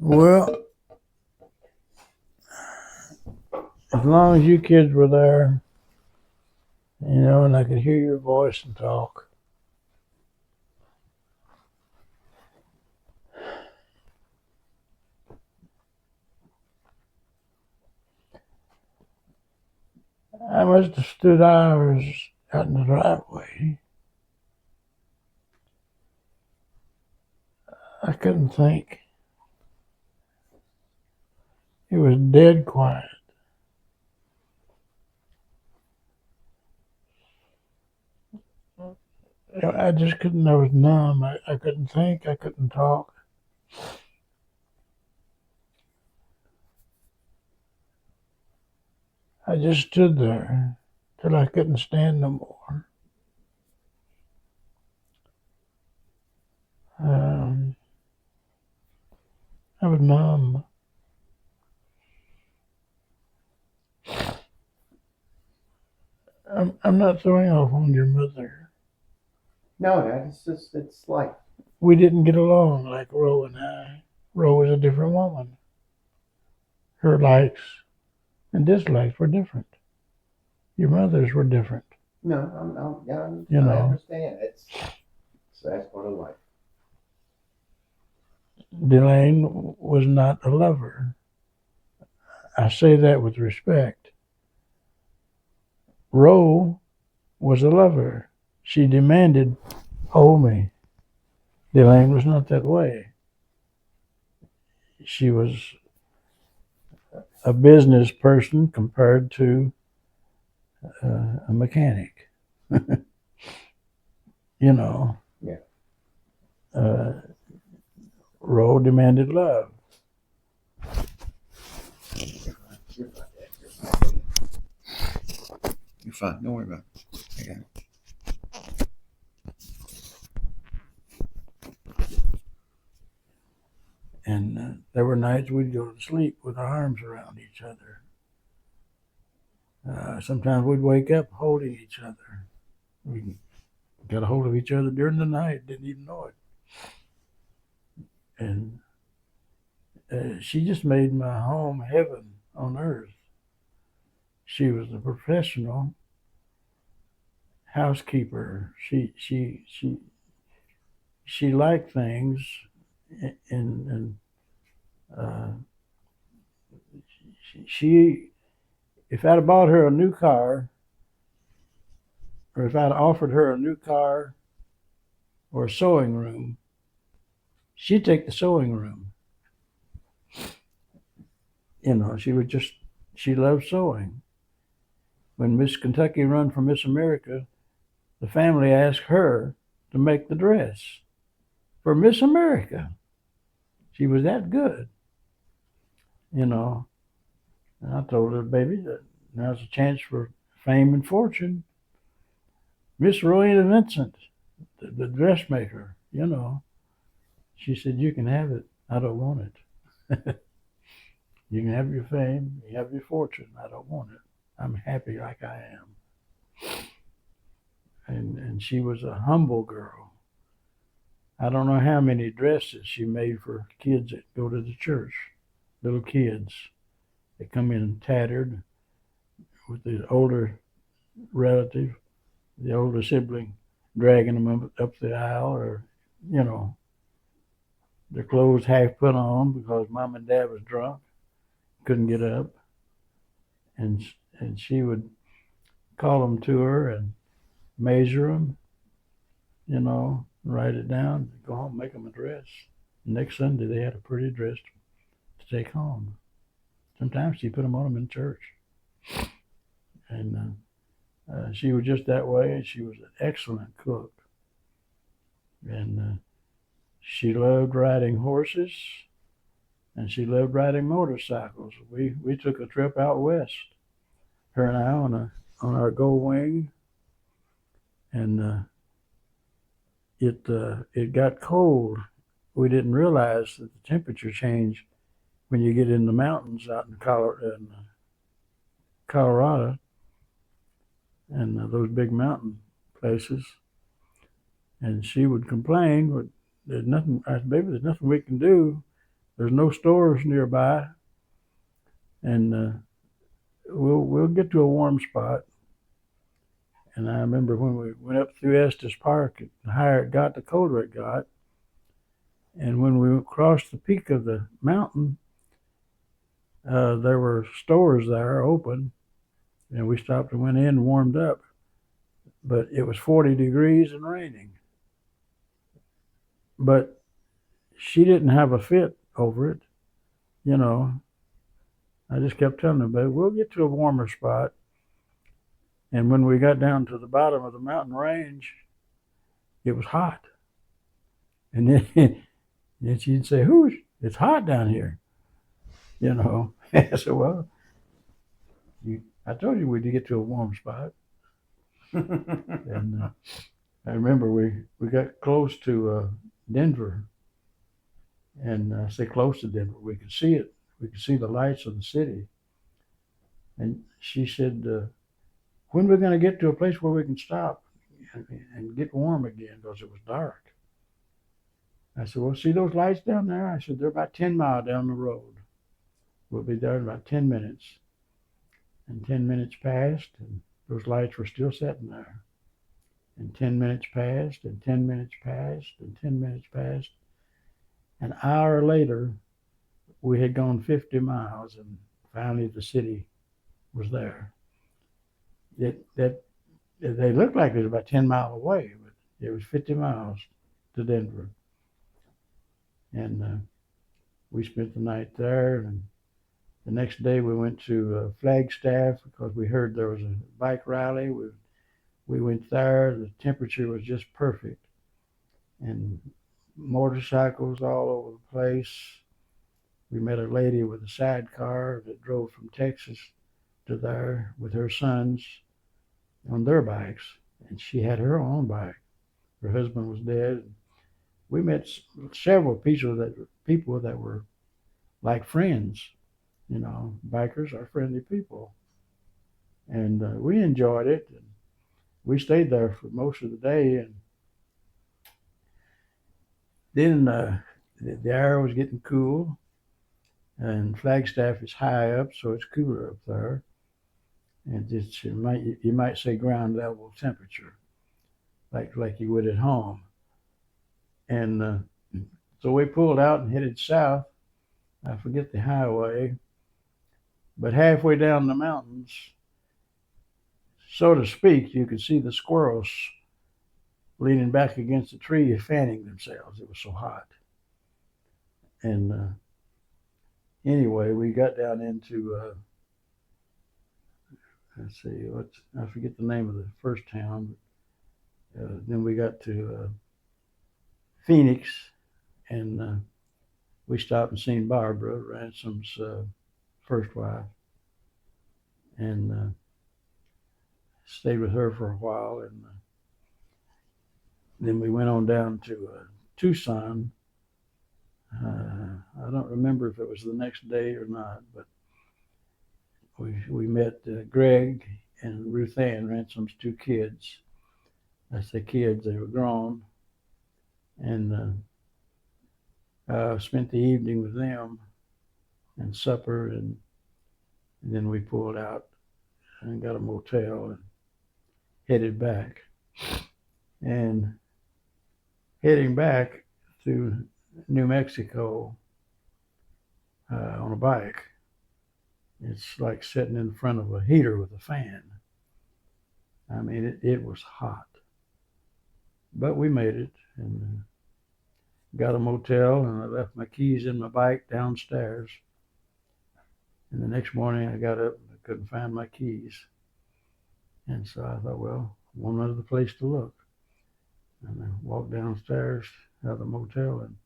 Well, as long as you kids were there, and I could hear your voice and talk. I must have stood hours out in the driveway. I couldn't think. It was dead quiet. I just couldn't. I was numb. I couldn't think. I couldn't talk. I just stood there till I couldn't stand no more. Um, I was numb. I'm not throwing off on your mother. No, Dad, it's life. We didn't get along like Ro and I. Ro was a different woman. Her likes and dislikes were different. Your mother's were different. No, I understand. That's part of life. Delane was not a lover. I say that with respect. Ro was a lover. She demanded, hold me. Delane was not that way. She was a business person compared to a mechanic. Yeah. Ro demanded love. You're fine, Dad. You're fine. You're fine. Don't worry about it. I got it. And there were nights we'd go to sleep with our arms around each other. Sometimes we'd wake up holding each other. We got a hold of each other during the night, didn't even know it. And she just made my home heaven on earth. She was a professional housekeeper. She liked things, and she if I'd have bought her a new car, or if I'd offered her a new car or a sewing room, she'd take the sewing room. She loved sewing. When Miss Kentucky run for Miss America, the family asked her to make the dress for Miss America. She was that good. And I told her, baby, that now's a chance for fame and fortune. Miss Rowena Vincent, the dressmaker, she said, you can have it. I don't want it. You can have your fame, you have your fortune. I don't want it. I'm happy like I am. And she was a humble girl. I don't know how many dresses she made for kids that go to the church, little kids. They come in tattered with the older relative, the older sibling, dragging them up the aisle, or, their clothes half put on because mom and dad was drunk, couldn't get up. And she would call them to her and measure them, write it down, go home, make them a dress. Next Sunday, they had a pretty dress to take home. Sometimes she put them on them in church. And she was just that way. She was an excellent cook. And she loved riding horses, and she loved riding motorcycles. We took a trip out west, her and I, on our Gold Wing, and it got cold. We didn't realize that the temperature changed when you get in the mountains out in Colorado, and those big mountain places. And she would complain, but there's nothing. I said, baby, there's nothing we can do. there's no stores nearby, and we'll get to a warm spot. And I remember when we went up through Estes Park, the higher it got, the colder it got. And when we crossed the peak of the mountain, there were stores there open, and we stopped and went in and warmed up. But it was 40 degrees and raining. But she didn't have a fit over it, you know. I just kept telling her, but we'll get to a warmer spot. And when we got down to the bottom of the mountain range, it was hot. And then she'd say, "Whoosh, it's hot down here." You know. I said, "Well, I told you we'd get to a warm spot." And I remember we got close to Denver. And I say close to Denver. We could see it. We could see the lights of the city. And she said, when are we going to get to a place where we can stop and get warm again? Because it was dark. I said, well, see those lights down there? I said, they're about 10 miles down the road. We'll be there in about 10 minutes. And 10 minutes passed, and those lights were still sitting there. And 10 minutes passed, and 10 minutes passed, and 10 minutes passed. An hour later, we had gone 50 miles, and finally the city was there. They looked like it was about 10 miles away, but it was 50 miles to Denver. And we spent the night there, and the next day we went to Flagstaff because we heard there was a bike rally. We went there. The temperature was just perfect, and motorcycles all over the place. We met a lady with a sidecar that drove from Texas to there with her sons on their bikes, and she had her own bike. Her husband was dead. We met several people that were like friends. You know, bikers are friendly people, and we enjoyed it. And we stayed there for most of the day, and then the air was getting cool, and Flagstaff is high up, so it's cooler up there. And you might say ground level temperature, like you would at home. And so we pulled out and headed south. I forget the highway, but halfway down the mountains, so to speak, you could see the squirrels leaning back against a tree, fanning themselves. It was so hot. And anyway, we got down into let's see, I forget the name of the first town. Then we got to Phoenix, and we stopped and seen Barbara, Ransom's first wife, and stayed with her for a while. And then we went on down to Tucson. I don't remember if it was the next day or not, but we met Greg and Ruth Ann, Ransom's two kids. I say kids, they were grown. And spent the evening with them and supper, and then we pulled out and got a motel and headed back. And heading back through New Mexico on a bike, it's like sitting in front of a heater with a fan. I mean, it was hot. But we made it, and got a motel, and I left my keys in my bike downstairs. And the next morning I got up and I couldn't find my keys. And so I thought, well, one other place to look. And I walked downstairs out of the motel, and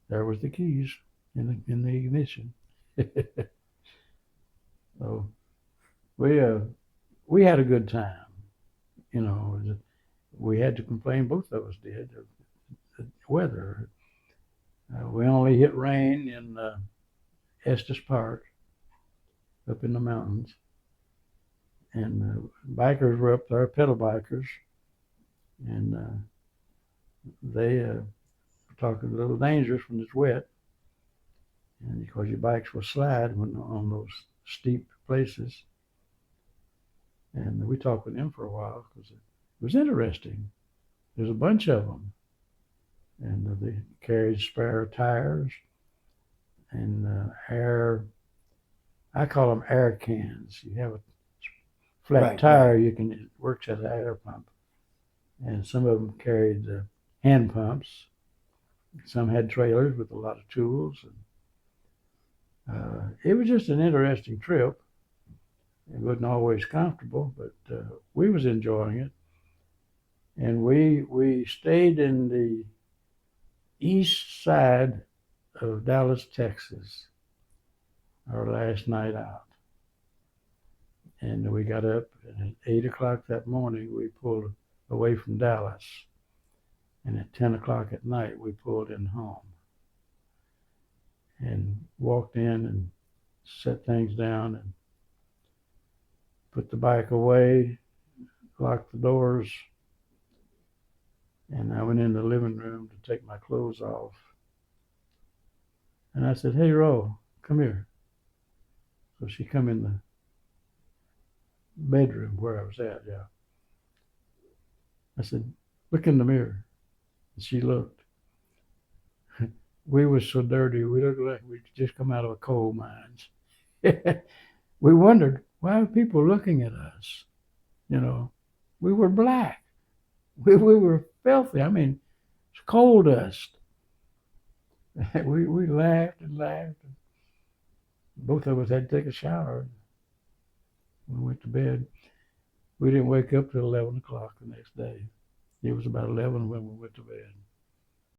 there was the keys in the ignition. So we had a good time. You know, we had to complain, both of us did, of the weather. We only hit rain in Estes Park up in the mountains. And bikers were up there, pedal bikers, and they were talking a little dangerous when it's wet. And because your bikes will slide when on those steep places. And we talked with them for a while because it was interesting. There's a bunch of them. And they carried spare tires and I call them air cans. You have a flat Right, tire, it works as an air pump. And some of them carried hand pumps. Some had trailers with a lot of tools. And, it was just an interesting trip. It wasn't always comfortable, but we was enjoying it. And we stayed in the east side of Dallas, Texas, our last night out. And we got up, and at 8 o'clock that morning, we pulled away from Dallas. And at 10 o'clock at night, we pulled in home and walked in and set things down and put the bike away, locked the doors, and I went in the living room to take my clothes off. And I said, "Hey, Ro, come here." So she come in the bedroom where I was at, yeah. I said, "Look in the mirror." And she looked. We were so dirty. We looked like we'd just come out of a coal mines. We wondered, why are people looking at us? You know, we were black. We were filthy. I mean, it's coal dust. We laughed and laughed. Both of us had to take a shower. We went to bed. We didn't wake up till 11 o'clock the next day. It was about 11 when we went to bed.